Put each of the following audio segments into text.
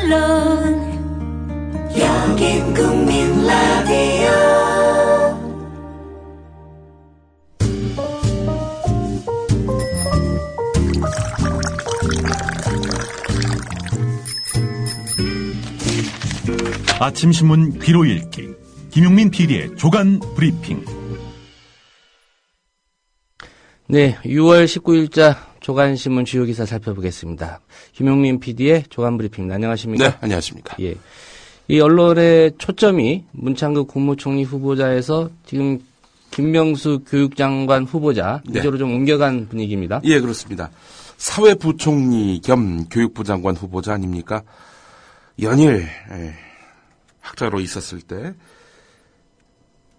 물론 여긴 국민 라디오. 아침 신문 귀로 읽기 김용민 PD의 조간 브리핑. 네, 6월 19일자 조간신문 주요 기사 살펴보겠습니다. 김용민 PD의 조간 브리핑. 안녕하십니까? 네, 안녕하십니까? 예. 이 언론의 초점이 문창극 국무총리 후보자에서 지금 김명수 교육장관 후보자 네. 이쪽으로 좀 옮겨간 분위기입니다. 예, 그렇습니다. 사회부총리 겸 교육부 장관 후보자 아닙니까? 연일 학자로 있었을 때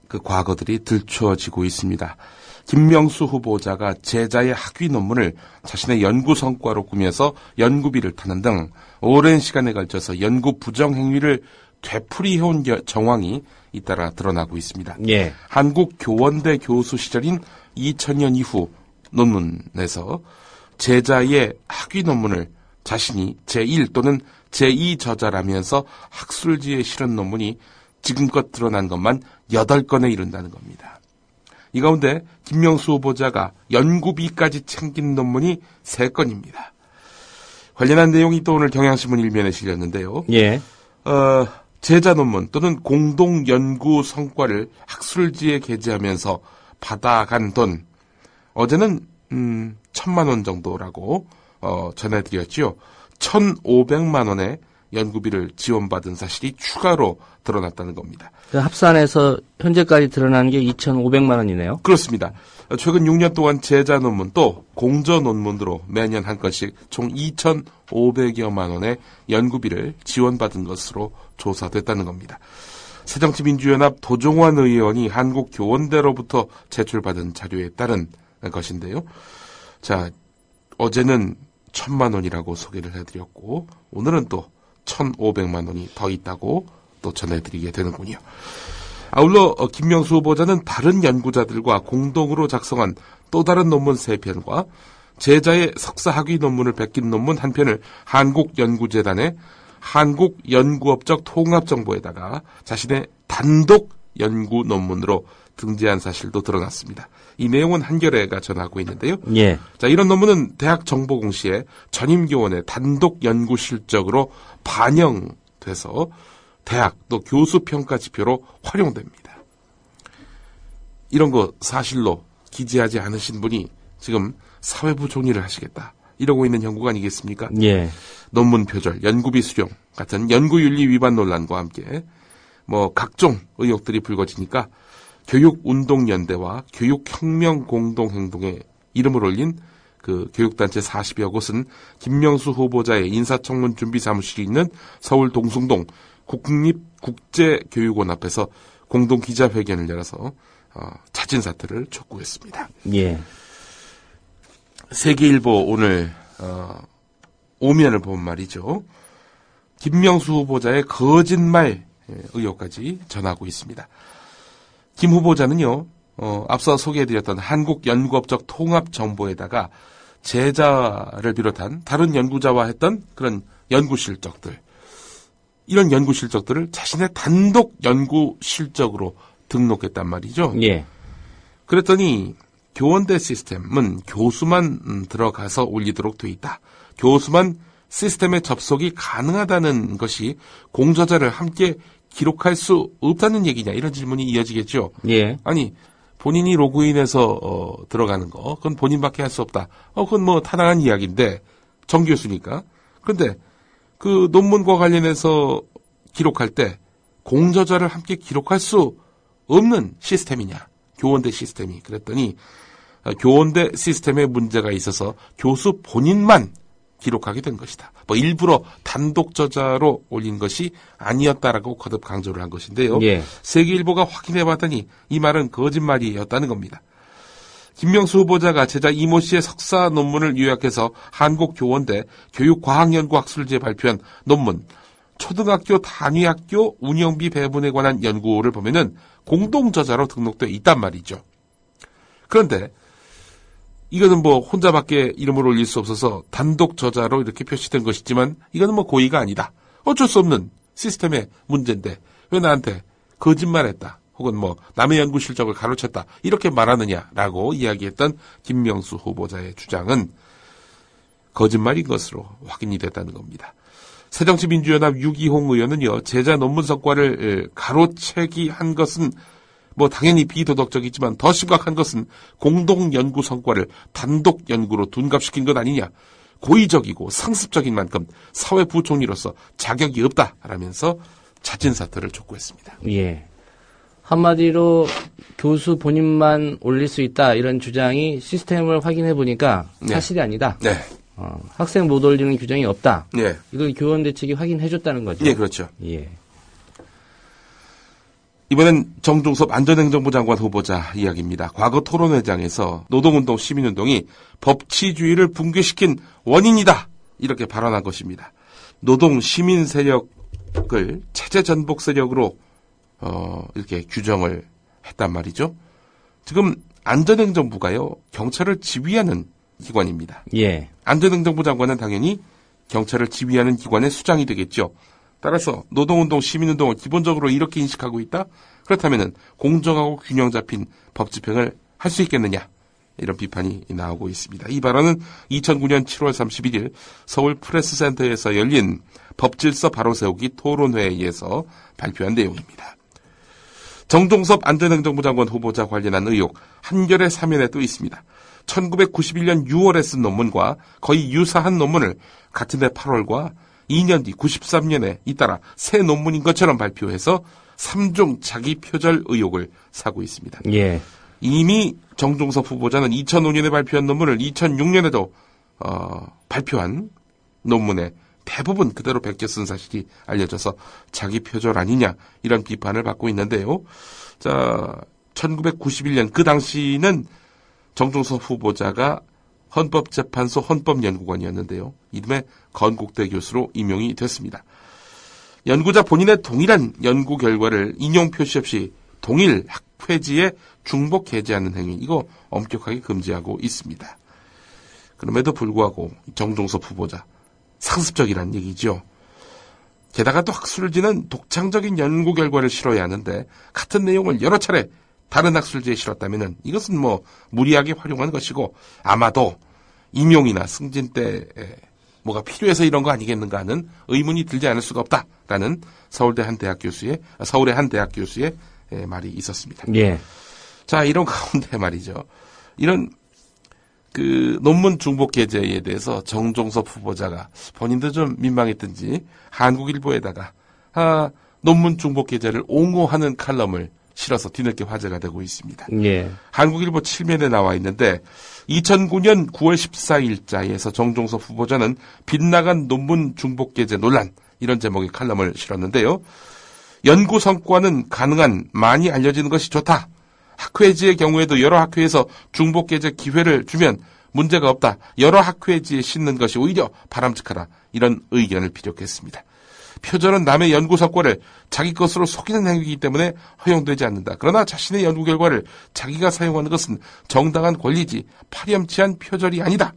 그 과거들이 들추어지고 있습니다. 김명수 후보자가 제자의 학위 논문을 자신의 연구 성과로 꾸며서 연구비를 타는 등 오랜 시간에 걸쳐서 연구 부정 행위를 되풀이해온 정황이 잇따라 드러나고 있습니다. 예. 한국교원대 교수 시절인 2000년 이후 논문에서 제자의 학위 논문을 자신이 제1 또는 제2 저자라면서 학술지에 실은 논문이 지금껏 드러난 것만 8건에 이른다는 겁니다. 이 가운데 김명수 후보자가 연구비까지 챙긴 논문이 3건입니다. 관련한 내용이 또 오늘 경향신문 일면에 실렸는데요. 예. 제자 논문 또는 공동 연구 성과를 학술지에 게재하면서 받아간 돈, 어제는 1,000만 원 정도라고 전해드렸지요. 1,500만 원의 연구비를 지원받은 사실이 추가로 드러났다는 겁니다. 그 합산해서 현재까지 드러난 게 2,500만 원이네요. 그렇습니다. 최근 6년 동안 제자 논문 또 공저 논문으로 매년 한 건씩 총 2,500여만 원의 연구비를 지원받은 것으로 조사됐다는 겁니다. 새정치민주연합 도종환 의원이 한국교원대로부터 제출받은 자료에 따른 것인데요. 자, 어제는 1,000만 원이라고 소개를 해드렸고 오늘은 또 1,500만 원이 더 있다고 또 전해드리게 되는군요. 아울러 김명수 후보자는 다른 연구자들과 공동으로 작성한 또 다른 논문 3편과 제자의 석사학위 논문을 베낀 논문 1편을 한국연구재단의 한국연구업적 통합정보에다가 자신의 단독 연구 논문으로 등재한 사실도 드러났습니다. 이 내용은 한겨레가 전하고 있는데요. 예. 자, 이런 논문은 대학 정보공시에 전임교원의 단독 연구 실적으로 반영돼서 대학 또 교수 평가 지표로 활용됩니다. 이런 거 사실로 기재하지 않으신 분이 지금 사회부총리를 하시겠다 이러고 있는 형국 아니겠습니까? 예. 논문 표절, 연구비 수령 같은 연구윤리 위반 논란과 함께 각종 의혹들이 불거지니까 교육운동연대와 교육혁명공동행동에 이름을 올린 그 교육단체 40여 곳은 김명수 후보자의 인사청문 준비사무실이 있는 서울 동숭동 국립국제교육원 앞에서 공동 기자회견을 열어서 자진 사퇴를 촉구했습니다. 예. 세계일보 오늘 오면을 보면 말이죠. 김명수 후보자의 거짓말 의혹까지 전하고 있습니다. 김 후보자는요, 앞서 소개해드렸던 한국연구업적 통합정보에다가 제자를 비롯한 다른 연구자와 했던 그런 연구 실적들, 이런 연구 실적들을 자신의 단독 연구 실적으로 등록했단 말이죠. 예. 그랬더니 교원대 시스템은 교수만 들어가서 올리도록 돼 있다. 교수만 시스템에 접속이 가능하다는 것이 공저자를 함께 기록할 수 없다는 얘기냐, 이런 질문이 이어지겠죠. 예. 아니, 본인이 로그인해서 들어가는 거, 그건 본인밖에 할 수 없다. 그건 타당한 이야기인데 정 교수니까. 그런데 그 논문과 관련해서 기록할 때 공저자를 함께 기록할 수 없는 시스템이냐, 교원대 시스템이. 그랬더니 교원대 시스템에 문제가 있어서 교수 본인만 기록하게 된 것이다. 일부러 단독 저자로 올린 것이 아니었다라고 거듭 강조를 한 것인데요. 예. 세계일보가 확인해봤더니 이 말은 거짓말이었다는 겁니다. 김명수 후보자가 제자 이모 씨의 석사 논문을 요약해서 한국교원대 교육과학연구학술지에 발표한 논문 초등학교 단위학교 운영비 배분에 관한 연구를 보면은 공동저자로 등록되어 있단 말이죠. 그런데 이거는 혼자밖에 이름을 올릴 수 없어서 단독 저자로 이렇게 표시된 것이지만 이거는 고의가 아니다. 어쩔 수 없는 시스템의 문제인데 왜 나한테 거짓말했다 혹은 뭐 남의 연구 실적을 가로챘다 이렇게 말하느냐라고 이야기했던 김명수 후보자의 주장은 거짓말인 것으로 확인이 됐다는 겁니다. 새정치민주연합 유기홍 의원은요, 제자 논문 성과를 가로채기 한 것은 뭐 당연히 비도덕적이지만 더 심각한 것은 공동 연구 성과를 단독 연구로 둔갑시킨 것 아니냐. 고의적이고 상습적인 만큼 사회 부총리로서 자격이 없다라면서 자진 사퇴를 촉구했습니다. 예. 한마디로 교수 본인만 올릴 수 있다 이런 주장이 시스템을 확인해 보니까 사실이 아니다. 네. 학생 못 올리는 규정이 없다. 네. 이걸 교원대 측이 확인해 줬다는 거죠. 네, 그렇죠. 예. 이번엔 정종섭 안전행정부 장관 후보자 이야기입니다. 과거 토론회장에서 노동운동, 시민운동이 법치주의를 붕괴시킨 원인이다. 이렇게 발언한 것입니다. 노동, 시민 세력을 체제 전복 세력으로 이렇게 규정을 했단 말이죠. 지금 안전행정부가요, 경찰을 지휘하는 기관입니다. 예. 안전행정부 장관은 당연히 경찰을 지휘하는 기관의 수장이 되겠죠. 따라서 노동운동, 시민운동을 기본적으로 이렇게 인식하고 있다? 그렇다면 공정하고 균형 잡힌 법 집행을 할 수 있겠느냐? 이런 비판이 나오고 있습니다. 이 발언은 2009년 7월 31일 서울 프레스센터에서 열린 법질서 바로세우기 토론회에서 발표한 내용입니다. 정종섭 안전행정부 장관 후보자 관련한 의혹 한겨레 3면에 또 있습니다. 1991년 6월에 쓴 논문과 거의 유사한 논문을 같은 해 8월과 2년 뒤 93년에 잇따라 새 논문인 것처럼 발표해서 3종 자기 표절 의혹을 사고 있습니다. 예. 이미 정종섭 후보자는 2005년에 발표한 논문을 2006년에도 발표한 논문에 대부분 그대로 베껴 쓴 사실이 알려져서 자기 표절 아니냐 이런 비판을 받고 있는데요. 자, 1991년 그 당시는 정종섭 후보자가 헌법재판소 헌법연구관이었는데요. 이듬해 건국대 교수로 임용이 됐습니다. 연구자 본인의 동일한 연구 결과를 인용 표시 없이 동일 학회지에 중복 게재하는 행위, 이거 엄격하게 금지하고 있습니다. 그럼에도 불구하고 정종섭 후보자 상습적이란 얘기죠. 게다가 또 학술지는 독창적인 연구 결과를 실어야 하는데 같은 내용을 여러 차례 다른 학술지에 실었다면 이것은 뭐 무리하게 활용한 것이고 아마도 임용이나 승진 때 뭐가 필요해서 이런 거 아니겠는가 하는 의문이 들지 않을 수가 없다라는 서울의 한 대학 교수의 말이 있었습니다. 예. 자, 이런 가운데 말이죠. 이런 그 논문 중복 게재에 대해서 정종섭 후보자가 본인도 좀 민망했든지 한국일보에다가 논문 중복 게재를 옹호하는 칼럼을 실어서 뒤늦게 화제가 되고 있습니다. 예. 한국일보 7면에 나와 있는데 2009년 9월 14일자에서 정종섭 후보자는 빗나간 논문 중복 게재 논란 이런 제목의 칼럼을 실었는데요. 연구 성과는 가능한 많이 알려지는 것이 좋다. 학회지의 경우에도 여러 학회에서 중복 게재 기회를 주면 문제가 없다. 여러 학회지에 싣는 것이 오히려 바람직하다. 이런 의견을 피력했습니다. 표절은 남의 연구 성과를 자기 것으로 속이는 행위이기 때문에 허용되지 않는다. 그러나 자신의 연구 결과를 자기가 사용하는 것은 정당한 권리지 파렴치한 표절이 아니다.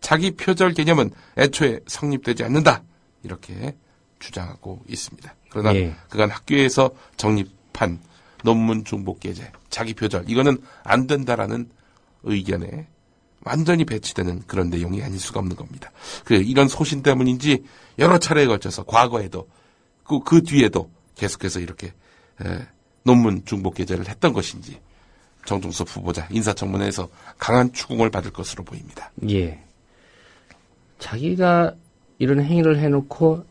자기 표절 개념은 애초에 성립되지 않는다. 이렇게 주장하고 있습니다. 그러나 그간 학교에서 정립한 논문 중복 게재, 자기 표절, 이거는 안 된다라는 의견에 완전히 배치되는 그런 내용이 아닐 수가 없는 겁니다. 이런 소신 때문인지 여러 차례에 걸쳐서 과거에도 그 뒤에도 계속해서 이렇게 논문 중복 게재를 했던 것인지 정종섭 후보자 인사청문회에서 강한 추궁을 받을 것으로 보입니다. 예. 자기가 이런 행위를 해놓고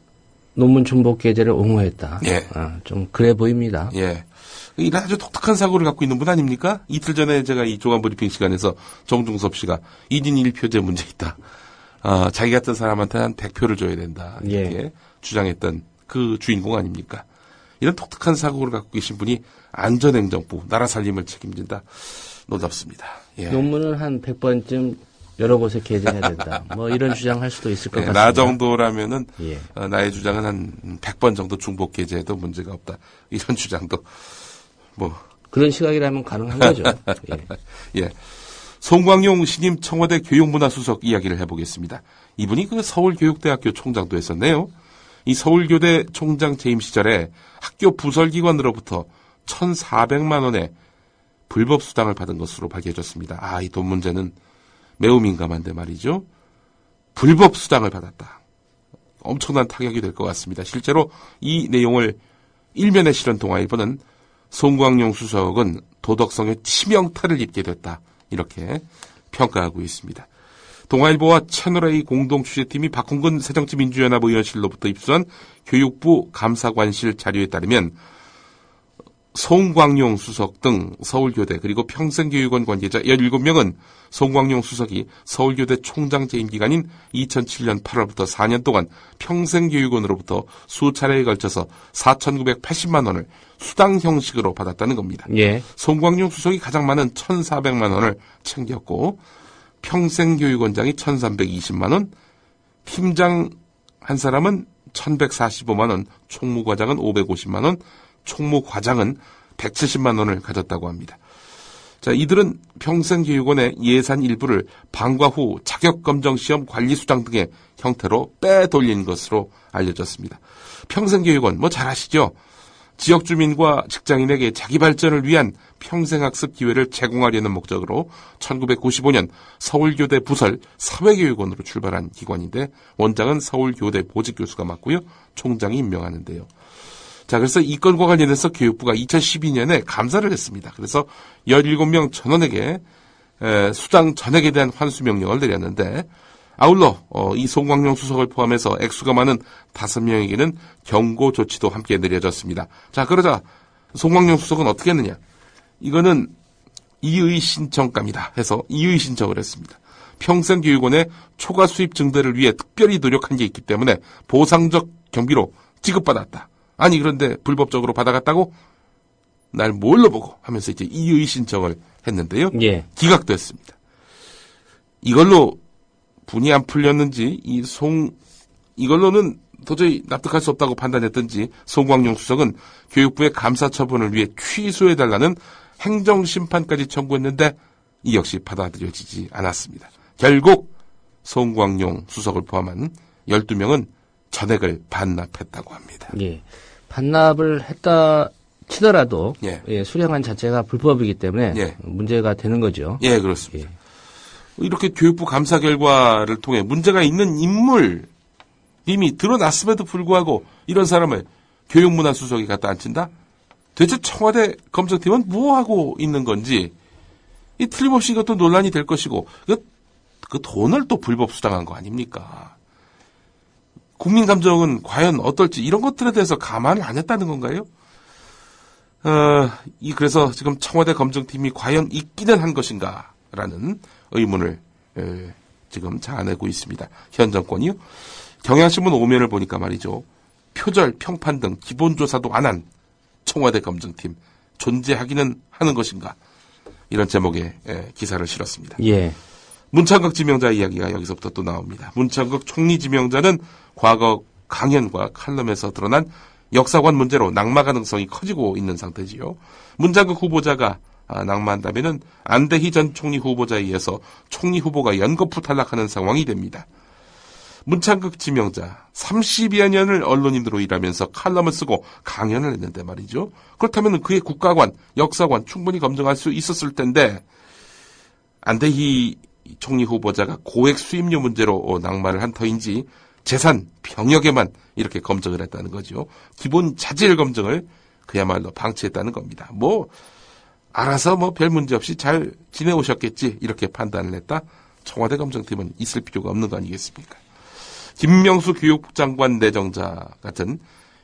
논문 중복 게재를 옹호했다. 예. 좀 그래 보입니다. 예. 이런 아주 독특한 사고를 갖고 있는 분 아닙니까? 이틀 전에 제가 이 조간 브리핑 시간에서 정종섭 씨가 1인 1표제 문제 있다. 자기 같은 사람한테 한 100표를 줘야 된다. 이렇게 주장했던 그 주인공 아닙니까? 이런 독특한 사고를 갖고 계신 분이 안전행정부, 나라 살림을 책임진다. 놀랍습니다. 예. 논문을 한 100번쯤 여러 곳에 게재해야 된다. 뭐 이런 주장할 수도 있을 것 같습니다. 나 정도라면은 나의 주장은 한 100번 정도 중복 게재해도 문제가 없다. 이런 주장도 뭐 그런 시각이라면 가능한 거죠. 예. 송광용 신임 청와대 교육문화수석 이야기를 해보겠습니다. 이분이 그 서울교육대학교 총장도 했었네요. 이 서울교대 총장 재임 시절에 학교 부설기관으로부터 1,400만 원의 불법 수당을 받은 것으로 밝혀졌습니다. 이 돈 문제는 매우 민감한데 말이죠. 불법 수당을 받았다. 엄청난 타격이 될 것 같습니다. 실제로 이 내용을 일면에 실은 동아일보는 송광용 수석은 도덕성에 치명타를 입게 됐다. 이렇게 평가하고 있습니다. 동아일보와 채널A 공동취재팀이 박홍근 새정치민주연합 의원실로부터 입수한 교육부 감사관실 자료에 따르면 송광용 수석 등 서울교대 그리고 평생교육원 관계자 17명은 송광용 수석이 서울교대 총장 재임 기간인 2007년 8월부터 4년 동안 평생교육원으로부터 수차례에 걸쳐서 4,980만 원을 수당 형식으로 받았다는 겁니다. 예. 송광용 수석이 가장 많은 1,400만 원을 챙겼고 평생교육원장이 1,320만 원, 팀장 한 사람은 1,145만 원, 총무과장은 550만 원, 총무과장은 170만 원을 가졌다고 합니다. 자, 이들은 평생교육원의 예산 일부를 방과 후 자격검정시험 관리수당 등의 형태로 빼돌린 것으로 알려졌습니다. 평생교육원, 잘 아시죠? 지역 주민과 직장인에게 자기 발전을 위한 평생학습 기회를 제공하려는 목적으로 1995년 서울교대 부설 사회교육원으로 출발한 기관인데 원장은 서울교대 보직교수가 맡고요. 총장이 임명하는데요. 자, 그래서 이 건과 관련해서 교육부가 2012년에 감사를 했습니다. 그래서 17명 전원에게 수당 전액에 대한 환수 명령을 내렸는데 아울러 이 송광용 수석을 포함해서 액수가 많은 5명에게는 경고 조치도 함께 내려졌습니다. 자, 그러자 송광용 수석은 어떻게 했느냐? 이거는 이의 신청감이다 해서 이의 신청을 했습니다. 평생교육원의 초과 수입 증대를 위해 특별히 노력한 게 있기 때문에 보상적 경비로 지급받았다. 아니 그런데 불법적으로 받아갔다고? 날 뭘로 보고 하면서 이제 이의 신청을 했는데요. 예. 기각됐습니다. 이걸로 분이 안 풀렸는지 이걸로는 도저히 납득할 수 없다고 판단했던지 송광용 수석은 교육부의 감사 처분을 위해 취소해달라는 행정심판까지 청구했는데 이 역시 받아들여지지 않았습니다. 결국 송광용 수석을 포함한 12명은 전액을 반납했다고 합니다. 예. 반납을 했다 치더라도 예. 수령한 자체가 불법이기 때문에 예. 문제가 되는 거죠. 예, 그렇습니다. 이렇게 교육부 감사 결과를 통해 문제가 있는 인물 이미 드러났음에도 불구하고 이런 사람을 교육문화수석이 갖다 앉힌다? 대체 청와대 검증팀은 뭐 하고 있는 건지 이 틀림없이 이것도 논란이 될 것이고 그 돈을 또 불법 수당한 거 아닙니까? 국민 감정은 과연 어떨지 이런 것들에 대해서 감안을 안 했다는 건가요? 그래서 지금 청와대 검증팀이 과연 있기는 한 것인가라는 의문을 지금 자아내고 있습니다. 현 정권이요. 경향신문 5면을 보니까 말이죠. 표절, 평판 등 기본조사도 안 한 청와대 검증팀 존재하기는 하는 것인가 이런 제목의 기사를 실었습니다. 예. 문창극 지명자 이야기가 여기서부터 또 나옵니다. 문창극 총리 지명자는 과거 강연과 칼럼에서 드러난 역사관 문제로 낙마 가능성이 커지고 있는 상태지요. 문창극 후보자가 낙마한다면은 안대희 전 총리 후보자에 의해서 총리 후보가 연거푸 탈락하는 상황이 됩니다. 문창극 지명자 30여 년을 언론인으로 일하면서 칼럼을 쓰고 강연을 했는데 말이죠. 그렇다면 그의 국가관, 역사관 충분히 검증할 수 있었을 텐데 안대희 총리 후보자가 고액 수임료 문제로 낙마를 한 터인지 재산, 병역에만 이렇게 검증을 했다는 거죠. 기본 자질 검증을 그야말로 방치했다는 겁니다. 알아서 별 문제 없이 잘 지내오셨겠지 이렇게 판단을 했다. 청와대 검증팀은 있을 필요가 없는 거 아니겠습니까? 김명수 교육부 장관 내정자 같은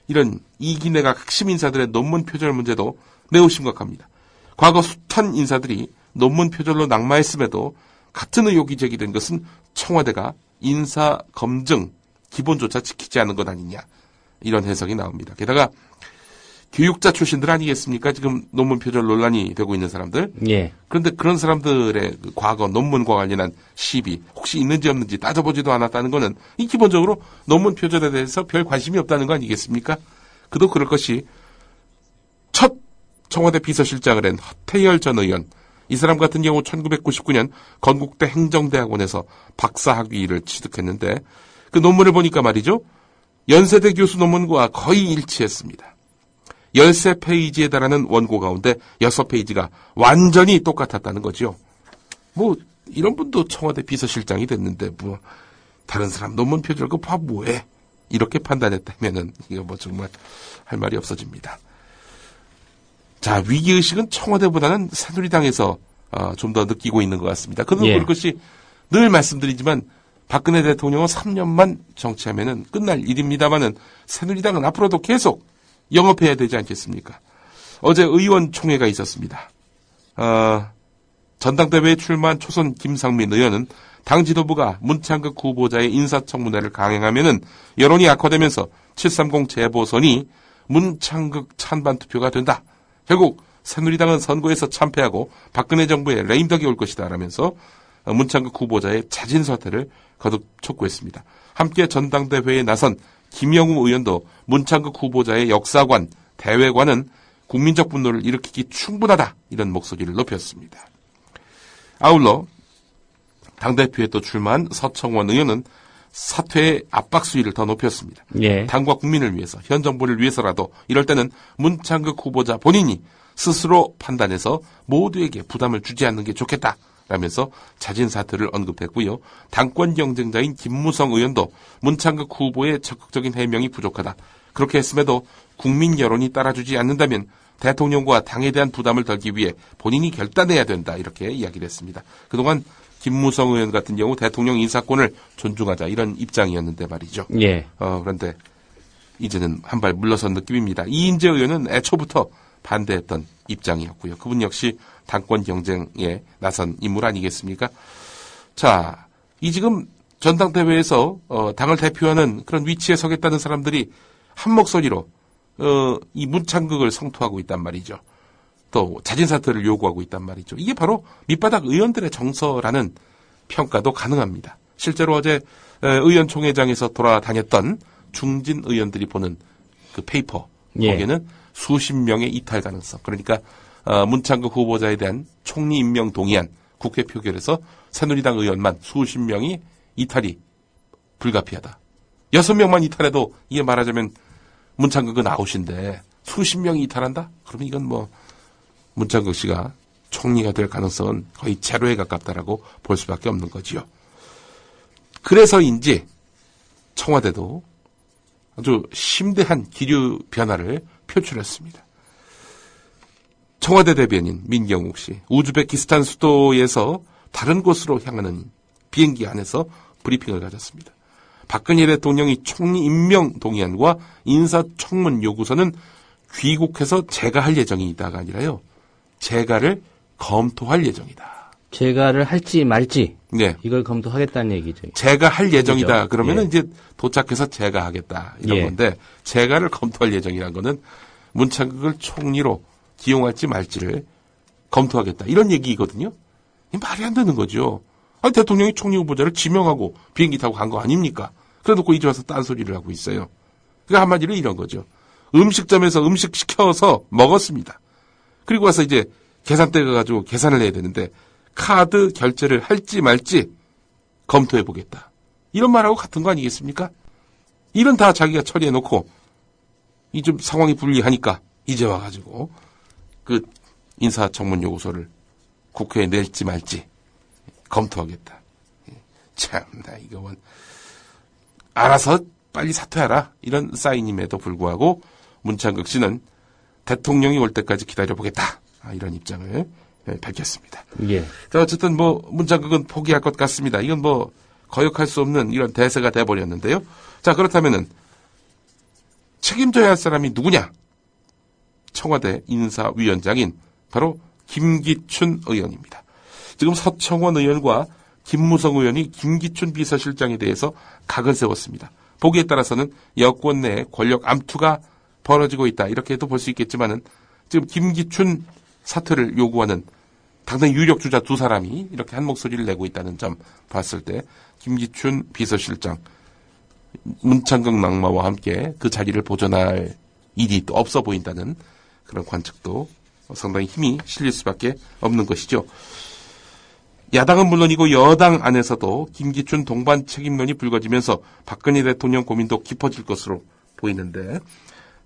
이런 이기 내각 핵심 인사들의 논문 표절 문제도 매우 심각합니다. 과거 숱한 인사들이 논문 표절로 낙마했음에도 같은 의혹이 제기된 것은 청와대가 인사 검증 기본조차 지키지 않은 것 아니냐 이런 해석이 나옵니다. 게다가 교육자 출신들 아니겠습니까? 지금 논문 표절 논란이 되고 있는 사람들. 예. 그런데 그런 사람들의 과거 논문과 관련한 시비 혹시 있는지 없는지 따져보지도 않았다는 것은 이 기본적으로 논문 표절에 대해서 별 관심이 없다는 거 아니겠습니까? 그도 그럴 것이 첫 청와대 비서실장을 한 허태열 전 의원. 이 사람 같은 경우 1999년 건국대 행정대학원에서 박사학위를 취득했는데 그 논문을 보니까 말이죠. 연세대 교수 논문과 거의 일치했습니다. 13페이지에 달하는 원고 가운데 6페이지가 완전히 똑같았다는 거죠. 뭐 이런 분도 청와대 비서실장이 됐는데 뭐 다른 사람 논문 표절 그 봐 뭐해? 이렇게 판단했다면은 이거 뭐 정말 할 말이 없어집니다. 자, 위기의식은 청와대보다는 새누리당에서 좀 더 느끼고 있는 것 같습니다. 그도 그럴 것이 늘 말씀드리지만 박근혜 대통령은 3년만 정치하면은 끝날 일입니다만은 새누리당은 앞으로도 계속 영업해야 되지 않겠습니까? 어제 의원총회가 있었습니다. 전당대회에 출마한 초선 김상민 의원은 당 지도부가 문창극 후보자의 인사청문회를 강행하면은 여론이 악화되면서 730 재보선이 문창극 찬반 투표가 된다. 결국 새누리당은 선거에서 참패하고 박근혜 정부에 레임덕이 올 것이다 라면서 문창극 후보자의 자진 사퇴를 거듭 촉구했습니다. 함께 전당대회에 나선 김영우 의원도 문창극 후보자의 역사관, 대외관은 국민적 분노를 일으키기 충분하다 이런 목소리를 높였습니다. 아울러 당대표에 또 출마한 서청원 의원은 사퇴의 압박 수위를 더 높였습니다. 당과 국민을 위해서, 현 정부를 위해서라도 이럴 때는 문창극 후보자 본인이 스스로 판단해서 모두에게 부담을 주지 않는 게 좋겠다 라면서 자진 사퇴를 언급했고요. 당권 경쟁자인 김무성 의원도 문창극 후보의 적극적인 해명이 부족하다. 그렇게 했음에도 국민 여론이 따라주지 않는다면 대통령과 당에 대한 부담을 덜기 위해 본인이 결단해야 된다. 이렇게 이야기를 했습니다. 그동안 김무성 의원 같은 경우 대통령 인사권을 존중하자 이런 입장이었는데 말이죠. 그런데 이제는 한 발 물러선 느낌입니다. 이인재 의원은 애초부터 반대했던 입장이었고요. 그분 역시 당권 경쟁에 나선 인물 아니겠습니까? 자, 이 지금 전당대회에서 당을 대표하는 그런 위치에 서겠다는 사람들이 한 목소리로 이 문창극을 성토하고 있단 말이죠. 또 자진 사퇴를 요구하고 있단 말이죠. 이게 바로 밑바닥 의원들의 정서라는 평가도 가능합니다. 실제로 어제 의원총회장에서 돌아다녔던 중진 의원들이 보는 그 페이퍼 거기에는 수십 명의 이탈 가능성, 그러니까 문창극 후보자에 대한 총리 임명 동의안 국회 표결에서 새누리당 의원만 수십 명이 이탈이 불가피하다. 6명만 이탈해도 이게 말하자면 문창극은 아웃인데 수십 명이 이탈한다? 그러면 이건 뭐 문창극 씨가 총리가 될 가능성은 거의 제로에 가깝다라고 볼 수밖에 없는 거지요. 그래서인지 청와대도 아주 심대한 기류 변화를 표출했습니다. 청와대 대변인 민경욱 씨, 우즈베키스탄 수도에서 다른 곳으로 향하는 비행기 안에서 브리핑을 가졌습니다. 박근혜 대통령이 총리 임명 동의안과 인사청문 요구서는 귀국해서 제가할 예정이다가 아니라요. 제가를 검토할 예정이다. 제가를 할지 말지. 이걸 검토하겠다는 얘기죠. 제가 할 예정이다. 그러면은 이제 도착해서 제가 하겠다. 이런 건데 제가를 검토할 예정이라는 거는 문창극을 총리로 기용할지 말지를 검토하겠다. 이런 얘기거든요. 말이 안 되는 거죠. 아니, 대통령이 총리 후보자를 지명하고 비행기 타고 간 거 아닙니까? 그래놓고 이제 와서 딴소리를 하고 있어요. 그러니까 한마디로 이런 거죠. 음식점에서 음식 시켜서 먹었습니다. 그리고 와서 이제 계산대 가가지고 계산을 해야 되는데 카드 결제를 할지 말지 검토해보겠다. 이런 말하고 같은 거 아니겠습니까? 이런 다 자기가 처리해놓고 이 좀 상황이 불리하니까 이제 와가지고 그 인사청문 요구서를 국회에 낼지 말지 검토하겠다. 참나 이거 알아서 빨리 사퇴하라 이런 사인임에도 불구하고 문창극 씨는 대통령이 올 때까지 기다려보겠다 이런 입장을 밝혔습니다. 자, 어쨌든 뭐 문창극은 포기할 것 같습니다. 이건 뭐 거역할 수 없는 이런 대세가 돼버렸는데요. 자, 그렇다면은 책임져야 할 사람이 누구냐? 청와대 인사위원장인 바로 김기춘 의원입니다. 지금 서청원 의원과 김무성 의원이 김기춘 비서실장에 대해서 각을 세웠습니다. 보기에 따라서는 여권 내 권력 암투가 벌어지고 있다. 이렇게도 볼 수 있겠지만은 지금 김기춘 사퇴를 요구하는 당장 유력 주자 두 사람이 이렇게 한 목소리를 내고 있다는 점 봤을 때 김기춘 비서실장 문창극 낙마와 함께 그 자리를 보존할 일이 또 없어 보인다는 그런 관측도 상당히 힘이 실릴 수밖에 없는 것이죠. 야당은 물론이고 여당 안에서도 김기춘 동반 책임론이 불거지면서 박근혜 대통령 고민도 깊어질 것으로 보이는데,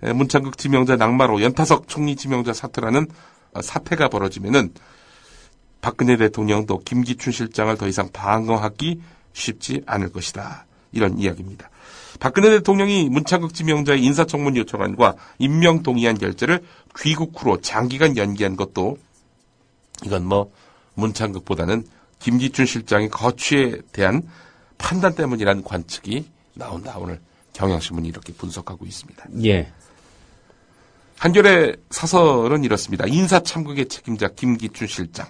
문창극 지명자 낙마로 연타석 총리 지명자 사퇴라는 사태가 벌어지면은 박근혜 대통령도 김기춘 실장을 더 이상 방어하기 쉽지 않을 것이다. 이런 이야기입니다. 박근혜 대통령이 문창극 지명자의 인사청문 요청안과 임명 동의안 결재를 귀국 후로 장기간 연기한 것도 이건 문창극보다는 김기춘 실장의 거취에 대한 판단 때문이라는 관측이 나온다. 오늘 경향신문이 이렇게 분석하고 있습니다. 예. 한겨레 사설은 이렇습니다. 인사참극의 책임자 김기춘 실장.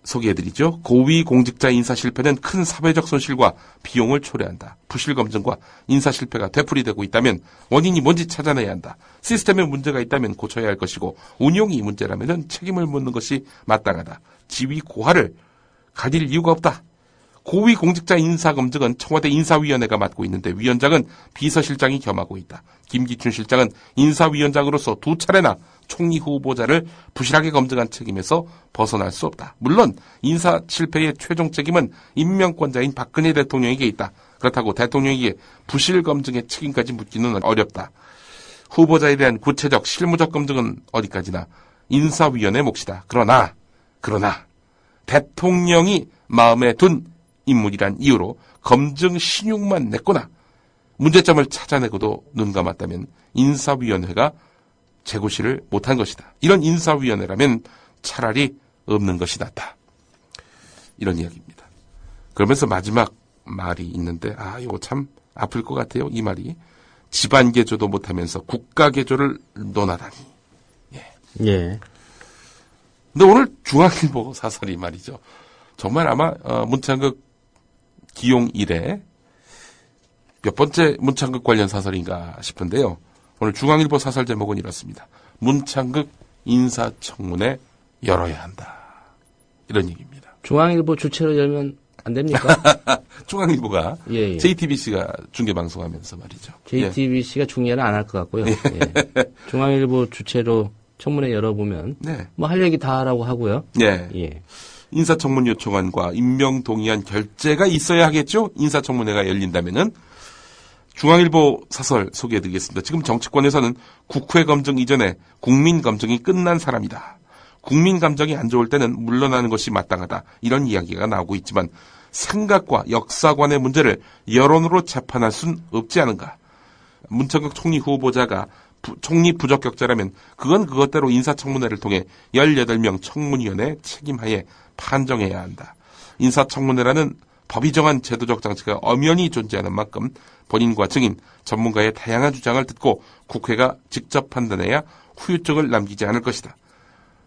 소개해드리죠. 고위 공직자 인사 실패는 큰 사회적 손실과 비용을 초래한다. 부실 검증과 인사 실패가 되풀이되고 있다면 원인이 뭔지 찾아내야 한다. 시스템에 문제가 있다면 고쳐야 할 것이고 운용이 문제라면 책임을 묻는 것이 마땅하다. 지위 고하를 가릴 이유가 없다. 고위 공직자 인사 검증은 청와대 인사위원회가 맡고 있는데 위원장은 비서실장이 겸하고 있다. 김기춘 실장은 인사위원장으로서 2차례나 총리 후보자를 부실하게 검증한 책임에서 벗어날 수 없다. 물론 인사 실패의 최종 책임은 임명권자인 박근혜 대통령에게 있다. 그렇다고 대통령에게 부실 검증의 책임까지 묻기는 어렵다. 후보자에 대한 구체적 실무적 검증은 어디까지나 인사위원회 몫이다. 그러나 대통령이 마음에 둔 인물이란 이유로 검증 신용만 냈거나 문제점을 찾아내고도 눈 감았다면 인사위원회가 재고시를 못한 것이다. 이런 인사위원회라면 차라리 없는 것이 낫다. 이런 이야기입니다. 그러면서 마지막 말이 있는데 이거 참 아플 것 같아요. 이 말이. 집안 개조도 못하면서 국가 개조를 논하다니. 예. 근데 오늘 중앙일보 사설이 말이죠. 정말 아마 문창극 기용 이래 몇 번째 문창극 관련 사설인가 싶은데요. 오늘 중앙일보 사설 제목은 이렇습니다. 문창극 인사청문회 열어야 한다. 이런 얘기입니다. 중앙일보 주체로 열면 안 됩니까? 중앙일보가 예. JTBC가 중계방송하면서 말이죠. JTBC가 중계는 안 할 것 같고요. 예. 중앙일보 주체로 청문회 열어보면 네. 할 얘기 다 하라고 하고요. 네. 예. 인사청문 요청안과 임명 동의안 결재가 있어야 하겠죠. 인사청문회가 열린다면은. 중앙일보 사설 소개해드리겠습니다. 지금 정치권에서는 국회 검증 이전에 국민 검증이 끝난 사람이다. 국민 감정이 안 좋을 때는 물러나는 것이 마땅하다. 이런 이야기가 나오고 있지만 생각과 역사관의 문제를 여론으로 재판할 순 없지 않은가. 문창극 총리 후보자가 총리 부적격자라면 그건 그것대로 인사청문회를 통해 18명 청문위원회 책임하에 판정해야 한다. 인사청문회라는 법이 정한 제도적 장치가 엄연히 존재하는 만큼 본인과 증인, 전문가의 다양한 주장을 듣고 국회가 직접 판단해야 후유증을 남기지 않을 것이다.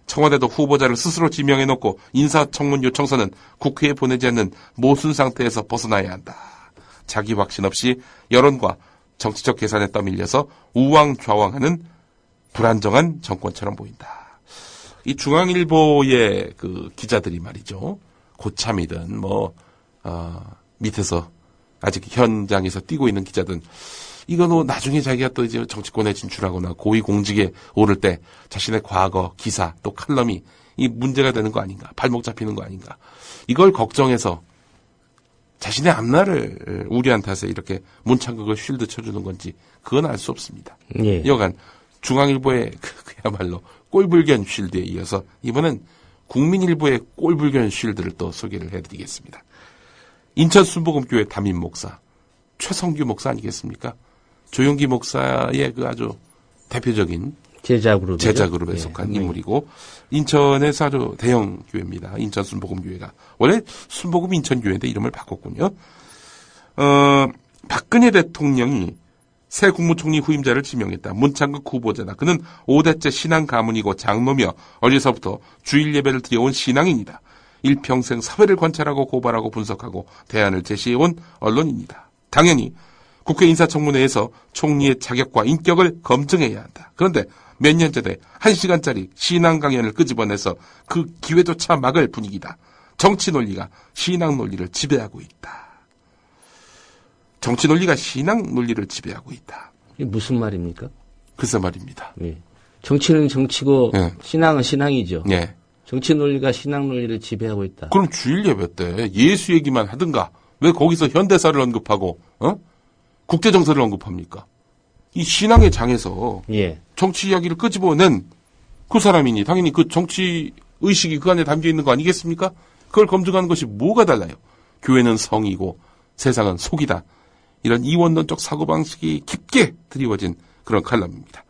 청와대도 후보자를 스스로 지명해놓고 인사청문 요청서는 국회에 보내지 않는 모순 상태에서 벗어나야 한다. 자기 확신 없이 여론과 정치적 계산에 떠밀려서 우왕좌왕하는 불안정한 정권처럼 보인다. 이 중앙일보의 그 기자들이 말이죠. 고참이든 밑에서 아직 현장에서 뛰고 있는 기자든 이거는 나중에 자기가 또 이제 정치권에 진출하거나 고위 공직에 오를 때 자신의 과거 기사 또 칼럼이 이 문제가 되는 거 아닌가, 발목 잡히는 거 아닌가, 이걸 걱정해서 자신의 앞날을 우려한 탓에 이렇게 문창극을 쉴드 쳐주는 건지 그건 알 수 없습니다. 예. 여간 중앙일보의 그야말로 꼴불견 쉴드에 이어서 이번엔 국민일보의 꼴불견 쉴드를 또 소개를 해드리겠습니다. 인천 순복음교회 담임 목사 최성규 목사 아니겠습니까? 조용기 목사의 그 아주 대표적인 제자 그룹에 속한 인물이고 인천에서 아주 대형 교회입니다. 인천 순복음교회가 원래 순복음 인천교회인데 이름을 바꿨군요. 박근혜 대통령이 새 국무총리 후임자를 지명했다. 문창극 후보자다. 그는 5대째 신앙 가문이고 장로며 어려서부터 주일 예배를 드려온 신앙인이다. 일평생 사회를 관찰하고 고발하고 분석하고 대안을 제시해온 언론인이다. 당연히 국회 인사청문회에서 총리의 자격과 인격을 검증해야 한다. 그런데 몇 년째 돼 1시간짜리 신앙 강연을 끄집어내서 그 기회조차 막을 분위기다. 정치 논리가 신앙 논리를 지배하고 있다. 정치 논리가 신앙 논리를 지배하고 있다. 이게 무슨 말입니까? 글쎄 말입니다. 예. 정치는 정치고 예. 신앙은 신앙이죠. 예. 정치 논리가 신앙 논리를 지배하고 있다. 그럼 주일 예배 때 예수 얘기만 하든가 왜 거기서 현대사를 언급하고 국제 정세를 언급합니까? 이 신앙의 장에서 예. 정치 이야기를 끄집어낸 그 사람이니 당연히 그 정치 의식이 그 안에 담겨 있는 거 아니겠습니까? 그걸 검증하는 것이 뭐가 달라요? 교회는 성이고 세상은 속이다. 이런 이원론적 사고방식이 깊게 드리워진 그런 칼럼입니다.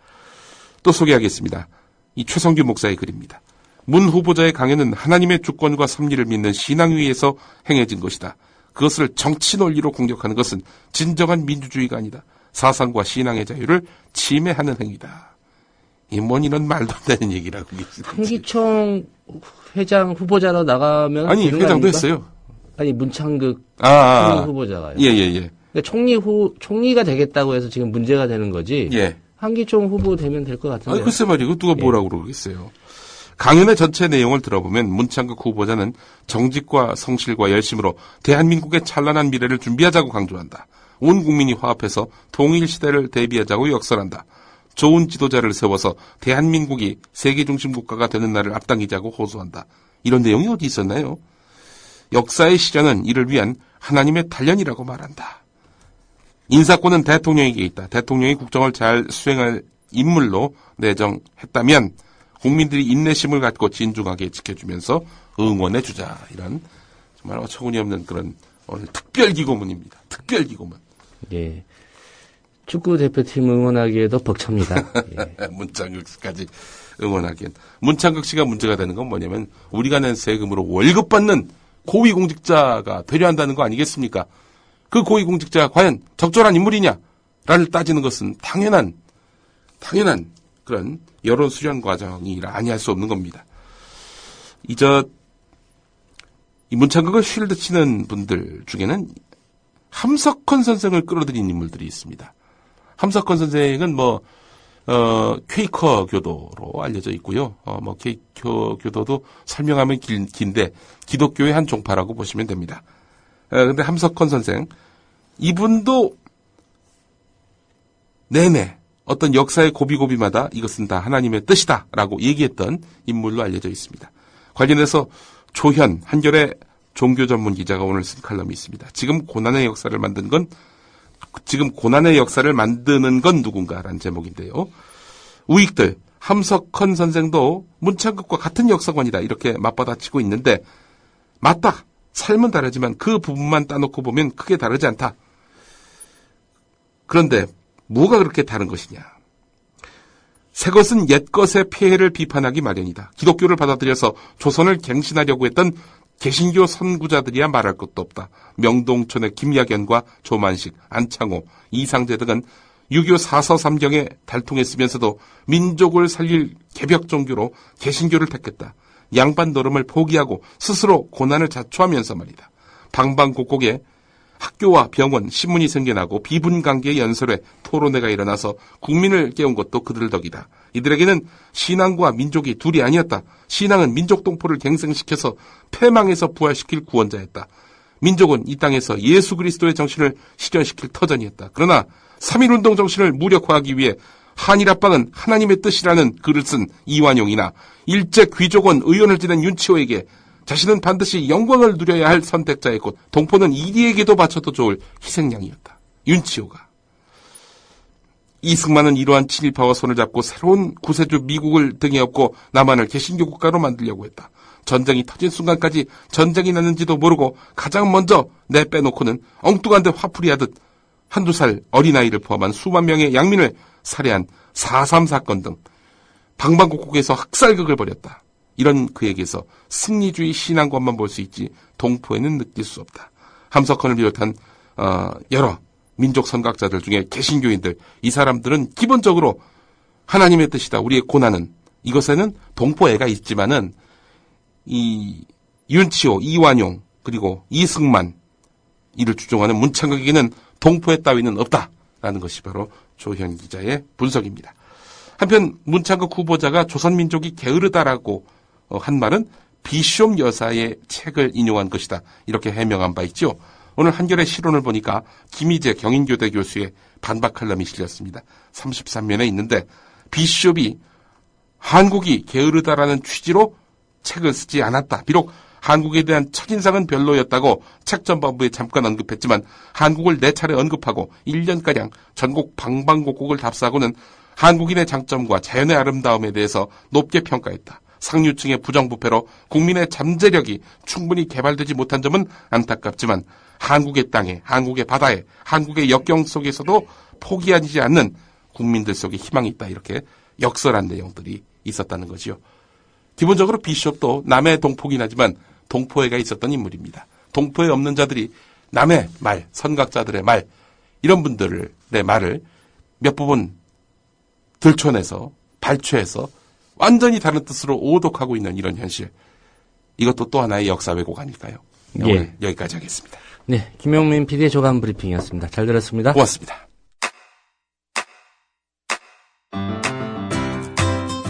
또 소개하겠습니다. 이 최성규 목사의 글입니다. 문 후보자의 강연은 하나님의 주권과 섭리를 믿는 신앙 위에서 행해진 것이다. 그것을 정치 논리로 공격하는 것은 진정한 민주주의가 아니다. 사상과 신앙의 자유를 침해하는 행위다. 뭔 이런 말도 안 되는 얘기를 하고 계시는지. 한기총 회장 후보자로 나가면 아니 되는 거 회장도 아닙니까? 했어요. 아니 문창극 총리 후보자가요. 예예예. 그러니까 총리가 되겠다고 해서 지금 문제가 되는 거지. 예. 한기총 후보 되면 될 것 같은데. 아니 글쎄 말이고 누가 뭐라고 그러겠어요. 강연의 전체 내용을 들어보면 문창극 후보자는 정직과 성실과 열심으로 대한민국의 찬란한 미래를 준비하자고 강조한다. 온 국민이 화합해서 통일 시대를 대비하자고 역설한다. 좋은 지도자를 세워서 대한민국이 세계 중심 국가가 되는 날을 앞당기자고 호소한다. 이런 내용이 어디 있었나요? 역사의 시련은 이를 위한 하나님의 단련이라고 말한다. 인사권은 대통령에게 있다. 대통령이 국정을 잘 수행할 인물로 내정했다면 국민들이 인내심을 갖고 진중하게 지켜주면서 응원해주자. 이런 정말 어처구니없는 그런 오늘 특별기고문입니다. 특별기고문. 예. 축구 대표팀 응원하기에도 벅찹니다. 예. 문창극 씨까지 응원하기엔. 문창극 씨가 문제가 되는 건 뭐냐면 우리가 낸 세금으로 월급 받는 고위공직자가 되려 한다는 거 아니겠습니까? 그 고위공직자가 과연 적절한 인물이냐를 따지는 것은 당연한 그런 여론 수련 과정이라 아니할 수 없는 겁니다. 이 문창극을 쉴드 치는 분들 중에는 함석헌 선생을 끌어들인 인물들이 있습니다. 함석헌 선생은 퀘이커 교도로 알려져 있고요. 퀘이커 교도도 설명하면 긴데 기독교의 한 종파라고 보시면 됩니다. 근데 함석헌 선생, 이분도 내내 어떤 역사의 고비고비마다 이것은 다 하나님의 뜻이다 라고 얘기했던 인물로 알려져 있습니다. 관련해서 조현, 한겨레 종교 전문 기자가 오늘 쓴 칼럼이 있습니다. 지금 고난의 역사를 만드는 건 누군가라는 제목인데요. 우익들, 함석헌 선생도 문창극과 같은 역사관이다 이렇게 맞받아치고 있는데 맞다. 삶은 다르지만 그 부분만 따놓고 보면 크게 다르지 않다. 그런데 뭐가 그렇게 다른 것이냐. 새 것은 옛 것의 폐해를 비판하기 마련이다. 기독교를 받아들여서 조선을 갱신하려고 했던 개신교 선구자들이야 말할 것도 없다. 명동촌의 김야견과 조만식, 안창호, 이상재 등은 유교 4서 3경에 달통했으면서도 민족을 살릴 개벽 종교로 개신교를 택했다. 양반 노름을 포기하고 스스로 고난을 자초하면서 말이다. 방방곡곡에 학교와 병원, 신문이 생겨나고 비분관계의 연설회, 토론회가 일어나서 국민을 깨운 것도 그들 덕이다. 이들에게는 신앙과 민족이 둘이 아니었다. 신앙은 민족 동포를 갱생시켜서 패망에서 부활시킬 구원자였다. 민족은 이 땅에서 예수 그리스도의 정신을 실현시킬 터전이었다. 그러나 3.1운동 정신을 무력화하기 위해 한일합방은 하나님의 뜻이라는 글을 쓴 이완용이나 일제 귀족원 의원을 지낸 윤치호에게 자신은 반드시 영광을 누려야 할 선택자의 꽃, 동포는 이리에게도 바쳐도 좋을 희생양이었다. 윤치호가. 이승만은 이러한 친일파와 손을 잡고 새로운 구세주 미국을 등에 업고 남한을 개신교 국가로 만들려고 했다. 전쟁이 터진 순간까지 전쟁이 났는지도 모르고 가장 먼저 내빼놓고는 엉뚱한 데 화풀이하듯 한두 살 어린아이를 포함한 수만 명의 양민을 살해한 4.3 사건 등 방방곡곡에서 학살극을 벌였다. 이런 그에게서 승리주의 신앙관만 볼 수 있지 동포에는 느낄 수 없다. 함석헌을 비롯한 여러 민족 선각자들 중에 개신교인들, 이 사람들은 기본적으로 하나님의 뜻이다. 우리의 고난은, 이것에는 동포애가 있지만은 이 윤치호, 이완용 그리고 이승만 이를 주종하는 문창극에게는 동포애 따위는 없다라는 것이 바로 조현 기자의 분석입니다. 한편 문창극 후보자가 조선민족이 게으르다라고 한 말은 비숍 여사의 책을 인용한 것이다. 이렇게 해명한 바 있죠. 오늘 한겨레 실론을 보니까 김희재 경인교대 교수의 반박 칼럼이 실렸습니다. 33면에 있는데 비숍이 한국이 게으르다라는 취지로 책을 쓰지 않았다. 비록 한국에 대한 첫인상은 별로였다고 책전반부에 잠깐 언급했지만 한국을 4차례 언급하고 1년가량 전국 방방곡곡을 답사하고는 한국인의 장점과 자연의 아름다움에 대해서 높게 평가했다. 상류층의 부정부패로 국민의 잠재력이 충분히 개발되지 못한 점은 안타깝지만 한국의 땅에, 한국의 바다에, 한국의 역경 속에서도 포기하지 않는 국민들 속에 희망이 있다. 이렇게 역설한 내용들이 있었다는 거지요. 기본적으로 비숍도 남의 동포긴 하지만 동포애가 있었던 인물입니다. 동포애 없는 자들이 남의 말, 선각자들의 말, 이런 분들의 말을 몇 부분 들춰내서 발췌해서 완전히 다른 뜻으로 오독하고 있는 이런 현실. 이것도 또 하나의 역사 왜곡 아닐까요? 네, 오늘 여기까지 하겠습니다. 네, 김용민 PD의 조간 브리핑이었습니다. 잘 들었습니다. 고맙습니다.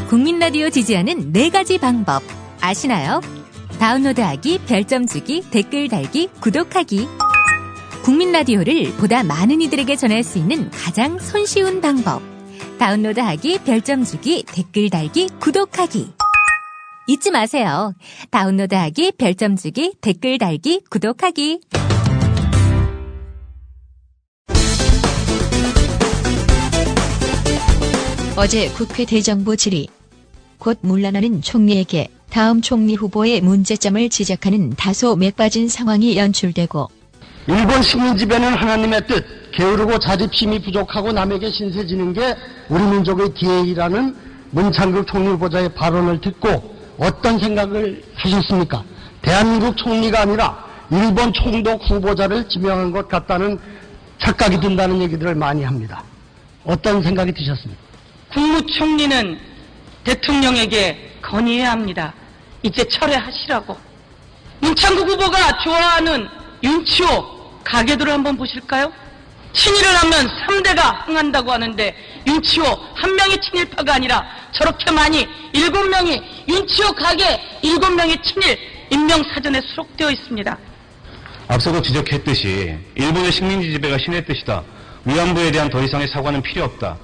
국민 라디오 지지하는 4가지 방법 아시나요? 다운로드하기, 별점 주기, 댓글 달기, 구독하기. 국민 라디오를 보다 많은 이들에게 전할 수 있는 가장 손쉬운 방법. 다운로드하기, 별점 주기, 댓글 달기, 구독하기. 잊지 마세요. 다운로드하기, 별점 주기, 댓글 달기, 구독하기. 어제 국회 대정부 질의. 곧 물러나는 총리에게 다음 총리 후보의 문제점을 지적하는 다소 맥빠진 상황이 연출되고, 일본 식민 지배는 하나님의 뜻, 게으르고 자립심이 부족하고 남에게 신세 지는 게 우리 민족의 DNA라는 문창극 총리 후보자의 발언을 듣고 어떤 생각을 하셨습니까? 대한민국 총리가 아니라 일본 총독 후보자를 지명한 것 같다는 착각이 든다는 얘기들을 많이 합니다. 어떤 생각이 드셨습니까? 국무총리는 대통령에게 건의해야 합니다. 이제 철회하시라고. 문창국 후보가 좋아하는 윤치호 가계도를 한번 보실까요? 친일을 하면 3대가 흥한다고 하는데 윤치호 한 명의 친일파가 아니라 저렇게 많이 7명이 윤치호 가계 7명의 친일 인명사전에 수록되어 있습니다. 앞서도 지적했듯이 일본의 식민지 지배가 심했듯이다. 위안부에 대한 더 이상의 사과는 필요 없다.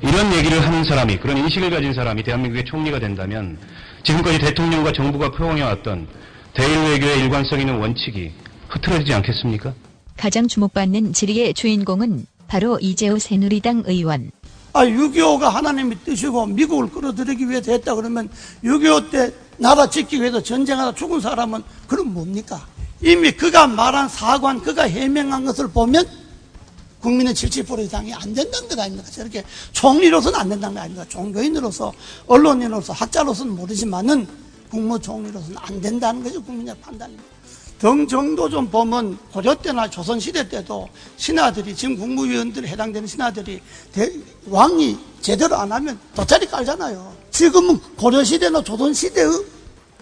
이런 얘기를 하는 사람이, 그런 인식을 가진 사람이 대한민국의 총리가 된다면 지금까지 대통령과 정부가 표방해왔던 대일 외교의 일관성 있는 원칙이 흐트러지지 않겠습니까? 가장 주목받는 질의의 주인공은 바로 이재호 새누리당 의원. 6.25가 하나님의 뜻이고 미국을 끌어들이기 위해서 했다 그러면 6.25 때 나라 지키기 위해서 전쟁하다 죽은 사람은 그럼 뭡니까? 이미 그가 말한 사관, 그가 해명한 것을 보면 국민의 70% 이상이 안 된다는 것 아닙니까? 저렇게 총리로서는 안 된다는 거 아닙니까? 종교인으로서, 언론인으로서, 학자로서는 모르지만은 국무총리로서는 안 된다는 거죠. 국민의 판단입니다. 등 정도 좀 보면 고려 때나 조선시대 때도 신하들이, 지금 국무위원들에 해당되는 신하들이 왕이 제대로 안 하면 돗자리 깔잖아요. 지금은 고려시대나 조선시대의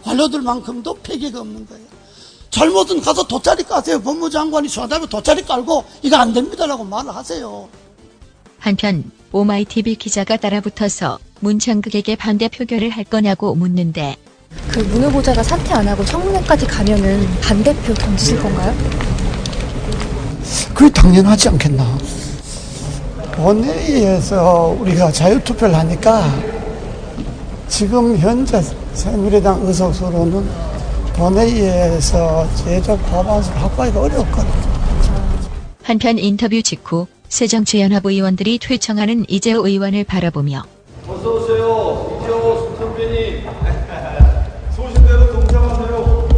관료들만큼도 폐기가 없는 거예요. 잘못은 가서 돗자리 까세요. 법무장관이 전화하면 돗자리 깔고 이거 안 됩니다라고 말을 하세요. 한편 오마이TV 기자가 따라붙어서 문창극에게 반대 표결을 할 거냐고 묻는데, 그 문 후보자가 사퇴 안 하고 청문회까지 가면은 반대표 던지실 건가요? 그게 당연하지 않겠나. 본회의에서 우리가 자유투표를 하니까 지금 현재 새누리당 의석수로는 본회의에서 제적 과반수를 확보하기가 어렵거든요. 한편 인터뷰 직후 새정치연합 의원들이 퇴청하는 이재호 의원을 바라보며, 어서 오세요. 이재호 선배님. 소신대로 동참하세요.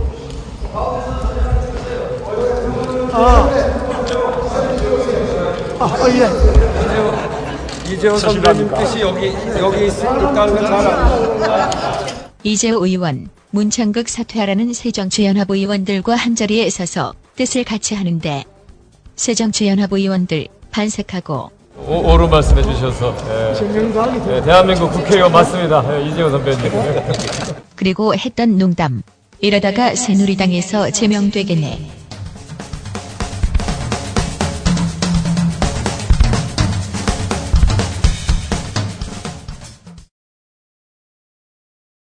예. 이재호 선배님 뜻이 여기 있다는 걸 잘 압니다. 이재호 의원, 문창극 사퇴하라는 새정치연합 의원들과 한자리에 서서 뜻을 같이 하는데, 새정치연합 의원들 반색하고, 옳은 말씀해 주셔서 대한민국 국회의원 맞습니다. 이재호 선배님. 그리고 했던 농담, 이러다가 새누리당에서 제명되겠네.